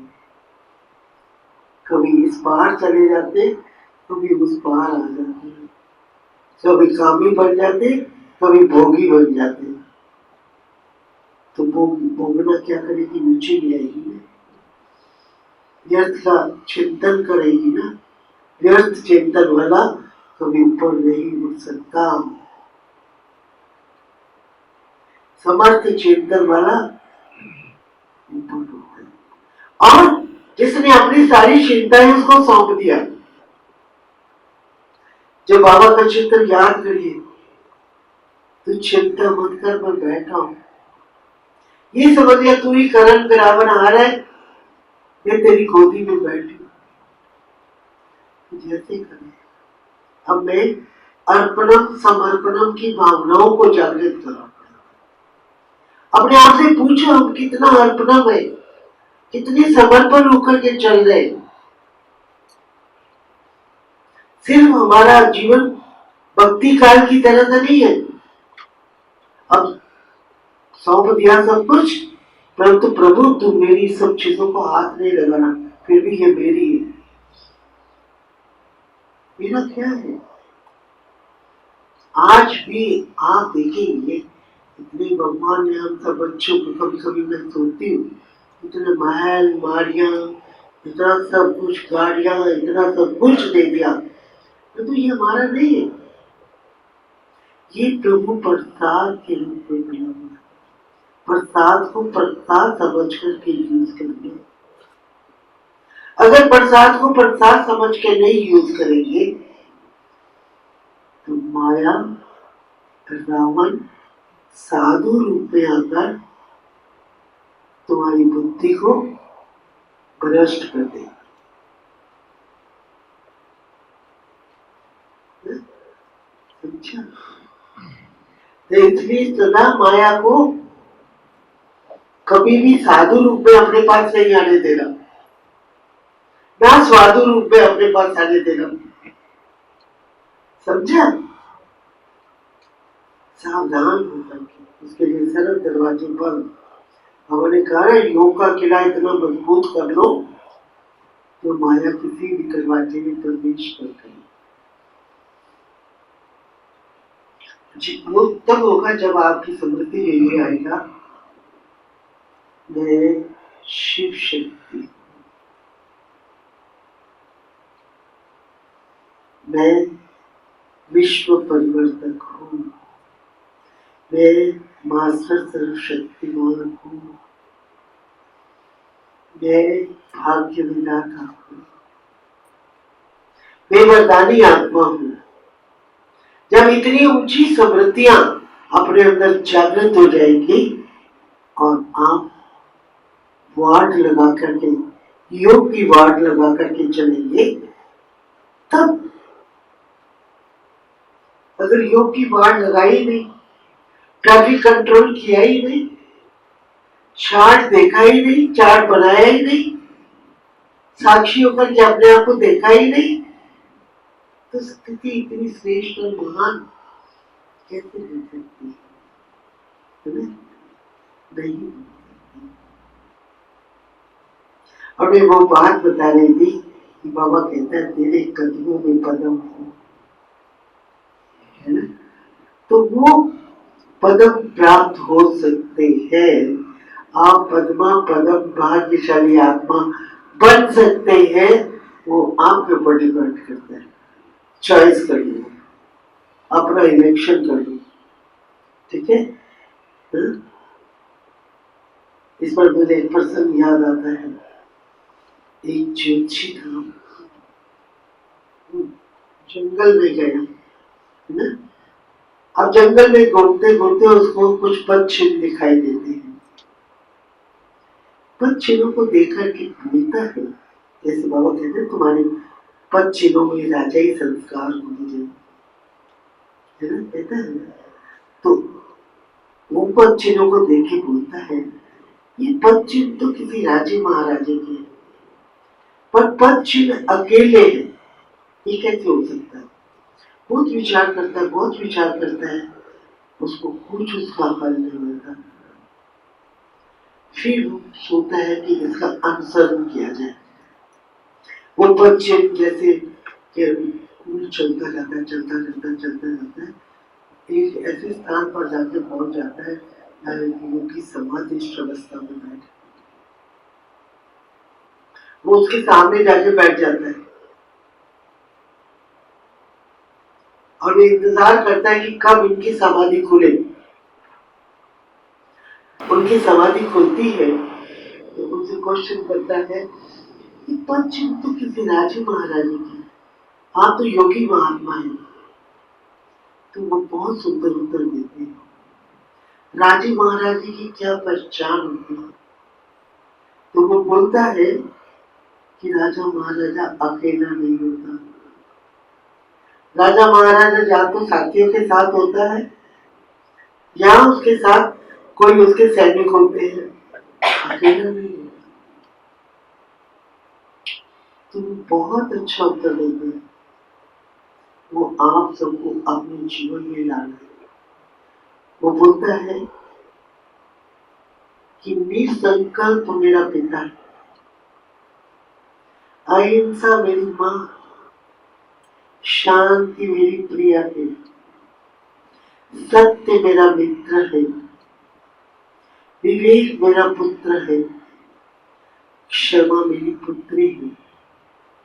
कभी इस पार चले जाते, कभी उस पार आ जाते, कभी कामी बन जाते, कभी भोगी बन जाते। तो भोगना क्या करेगी? नीचे ले आएगी ना, व्यर्थ का चिंतन करेगी ना। व्यर्थ चिंतन वाला कभी ऊपर नहीं उठ सकता, समर्थ चिंतन वाला ऊपर उठता है। और जिसने अपनी सारी चिंताएं उसको सौंप दिया, जब बाबा का चित्र याद करिए तो चिंता मत कर, मैं बैठा हूं, ये समझ लिया तू ही करण करावन आ रहा है, ये तेरी गोदी में बैठी जैसे करे। अब मैं अर्पणम समर्पणम की भावनाओं को जागृत करा। अपने आप से पूछो हम कितना अर्पणम है, कितने समर्पण होकर के चल रहे। सिर्फ हमारा जीवन भक्ति काल की तरह तो नहीं है, अब सौंप दिया सब कुछ, परंतु प्रभु तू मेरी सब चीजों को हाथ नहीं लगाना, फिर भी ये मेरी है। मेरा क्या है? आज भी आप देखेंगे इतने भगवान ने हम सब बच्चों को, कभी कभी मैं सोचती हूँ इतने महल मारियां, इतना सब कुछ गाड़ियां, इतना सब कुछ दे दिया, तो ये हमारा नहीं है, ये प्रभु प्रसाद के रूप में मिला हुआ। प्रसाद को प्रसाद समझ करके यूज करेंगे। अगर प्रसाद को प्रसाद समझ के नहीं यूज करेंगे तो माया रावण साधु रूप में आकर तुम्हारी बुद्धि को भ्रष्ट कर देगा। अच्छा, तो इसलिए सदा माया को कभी भी साधु रूप में अपने पास नहीं आने देना, ना स्वाधु रूप में अपने पास आने देना। समझा? सावधान होकर उसके लिए सरल दरवाजे बंद। हमने कहा योग का किला इतना मजबूत कर लो तो माया किसी भी दरवाजे में प्रवेश कर करे। वो तब होगा जब आपकी समृद्धि ये आएगा, मैं शिव शक्ति, मैं विश्व परिवर्तक हूँ, मैं मास्टर सर्वशक्तिमान हूँ, मैं भाग्य विधाता हूँ, मैं वरदानी आत्मा हूँ। जब इतनी ऊंची समृद्धियां अपने अंदर जागृत हो जाएंगी और आप वार्ड लगा करके, योग की वार्ड लगा करके चलेंगे, तब अगर योग की वार्ड लगाई नहीं, ट्रैफिक कंट्रोल किया ही नहीं, चार्ट देखा ही नहीं, चार्ट बनाया ही नहीं, साक्षी होकर के अपने आप को देखा ही नहीं, तो स्थिति इतनी श्रेष्ठ और महान कैसे हो सकती है? नहीं। और मैं वो बात बता रही थी कि बाबा कहता है तेरे कदमों में पदम हो, है ना? तो वो पदम प्राप्त हो सकते हैं। आप पद्मा पदम भाग्यशाली आत्मा बन सकते हैं, वो आपके ऊपर डिपेंड करता है। चॉइस कर लो, अपना इलेक्शन कर लो, ठीक है? इस पर मुझे एक प्रसंग याद आता है। एक ज्योतिषी था, जंगल में गया, है ना? अब जंगल में घूमते घूमते उसको कुछ पक्षी दिखाई देते हैं। पक्षियों को देखकर के बोलता है, जैसे बाबा कहते हैं तुम्हारे पक्षियों में राजाई संस्कार होने चाहिए, है ना? कहता है ना? तो वो पक्षियों को देख के बोलता है ये पक्षी तो किसी राजे महाराजे के, पर पक्षी अकेले है, ये कैसे हो सकता है? बहुत विचार करता है, बहुत विचार करता है, उसको कुछ उसका हल नहीं मिलता। फिर वो सोचता है कि इसका अनुसरण किया जाए। वो पक्षी जैसे चलता जाता है, चलता जाता है, एक ऐसे स्थान पर जाके पहुंच जाता है जहाँ की समाधिस्थ अवस्था में बैठे। वो उसके सामने जाके बैठ जाता है और वो इंतजार करता है कि कब इनकी समाधि खुले। उनकी समाधि खुलती है तो उनसे क्वेश्चन करता है कि पक्षी तो किसी राजे महारानी की, आप तो योगी महात्मा है। तो वो बहुत सुंदर उत्तर देते हैं, राजे महाराजे की क्या पहचान होती है? तो वो बोलता है कि राजा महाराजा अकेला नहीं होता, राजा महाराजा या तो साथियों के साथ होता है या उसके साथ कोई उसके सैनिक होते हैं, अकेला नहीं होता। तो बहुत अच्छा उत्तर देते हैं। वो आप सबको अपने जीवन में लाना है। वो बोलता है कि निसंकल्प मेरा पिता है, अहिंसा मेरी माँ, शांति मेरी प्रिया है, सत्य मेरा मित्र है, विवेक मेरा पुत्र है, क्षमा मेरी पुत्री है।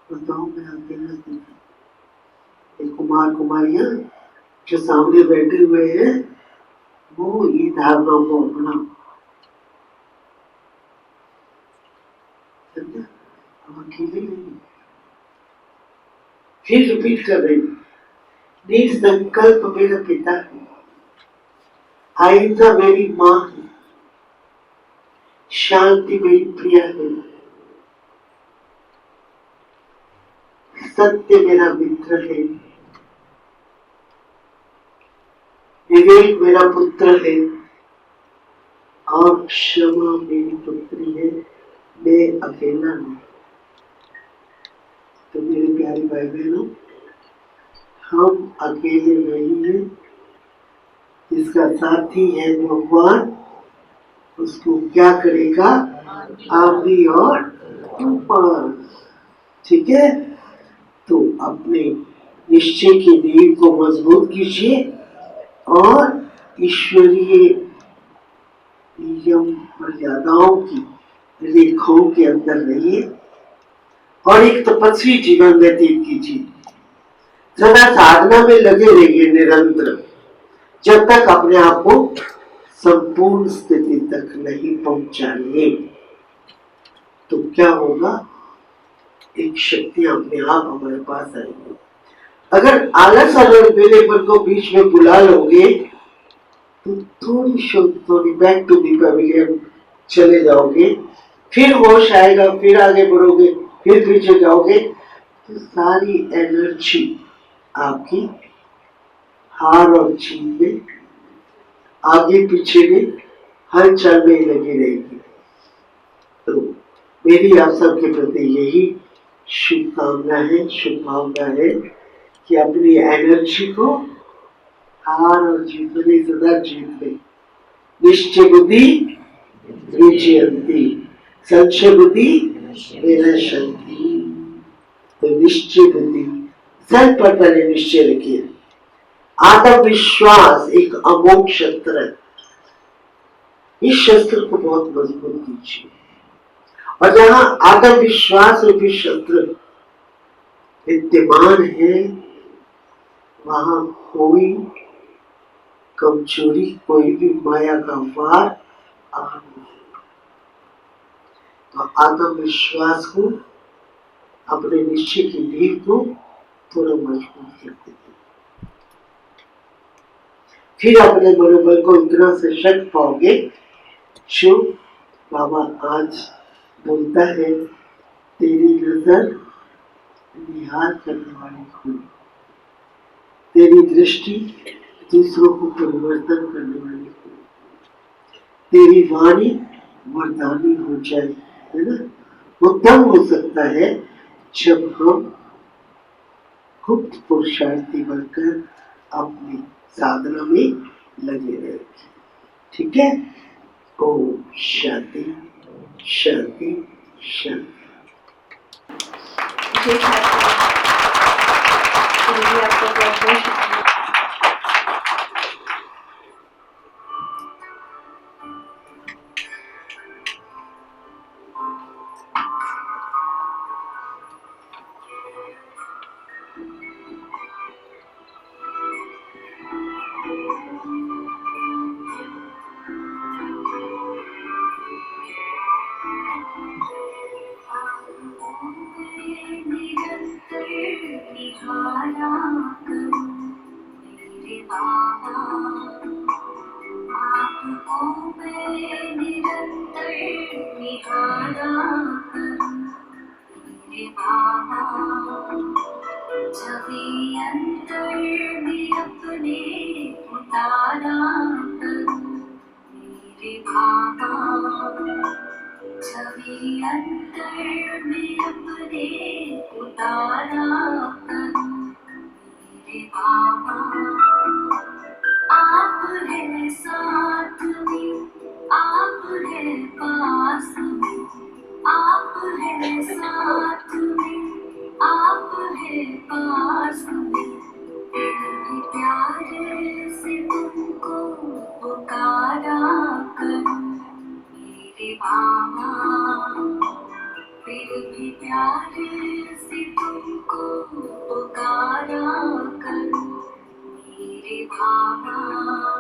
बताओ मैं अकेला नहीं। कुमार कुमारियां जो सामने बैठे हुए हैं वो ये धारणा को अपना अकेले नहीं। फिर रिपीट कर रही, निसंकल्प मेरा पिता है, अहिंसा मेरी माँ है, शांति मेरी प्रिया है, सत्य मेरा मित्र है, विवेक मेरा पुत्र है और क्षमा मेरी पुत्री है। मैं अकेला नहीं। तो मेरे प्यारे भाई बहनों, हम अकेले नहीं हैं, इसका साथी है भगवान। उसको क्या करेगा? आंधी और तूफान। ठीक है, तो अपने निश्चय की नींव को मजबूत कीजिए और ईश्वरीय नियम मर्यादाओं की रेखाओं के अंदर रहिए और एक तपस्वी जीवन व्यतीत कीजिए। सदा साधना में लगे रहिए निरंतर, जब तक अपने आप को संपूर्ण स्थिति तक नहीं पहुंचाएंगे। तो क्या होगा, एक शक्ति अपने आप हमारे पास आएगी। अगर आलस और बेलेपन को बीच में बुला लोगे तो थोड़ी बैक टू दी पवेलियन चले जाओगे, फिर होश आएगा, फिर आगे बढ़ोगे, फिर पीछे जाओगे, तो सारी एनर्जी आपकी हार और जीत में, आगे पीछे में हलचल में लगी रहेगी। तो मेरी आप सबके प्रति यही शुभकामना है, शुभभावना है कि अपनी एनर्जी को हार और जीत में सदा जीत में, निश्चय बुद्धि विजयंती, संशय बुद्धि विनश्यन्ति। तो निश्चय बुद्धि, सर पर पहले निश्चय रखिए। आत्मविश्वास एक अमोघ शस्त्र है, इस शस्त्र को बहुत मजबूत कीजिए। और जहां आत्मविश्वास रूपी शस्त्र विद्यमान है, वहां कोई कमजोरी, कोई भी माया का वार आ नहीं। तो आत्मविश्वास को, अपने निश्चय की नींव को थोड़ा मजबूत करते हैं, फिर अपने मनोबल को इतना सशक्त पाओगे। जो बाबा आज बोलता है, तेरी नजर निहार करने वाली खुली, तेरी दृष्टि दूसरों को परिवर्तन करने वाली खुली, तेरी वाणी वरदानी हो जाए, है ना। वो तब हो सकता है जब हम गुप्त पुरुषार्थी बनकर अपनी साधना में लगे रहे। ठीक है। ओम शांति शांति शांति। आपको बहुत बहुत छवि अंतर में अपने उतारा करूं मेरे बाबा, छवि अंतर में अपने उतारा करूं मेरे बाबा। आप है साथ में, आप है पास में, आप है साथ में, आप है पास में, फिर भी प्यार से तुमको पुकारा करूं मेरे बाबा, फिर भी प्यार से तुमको पुकारा करूं मेरे बाबा।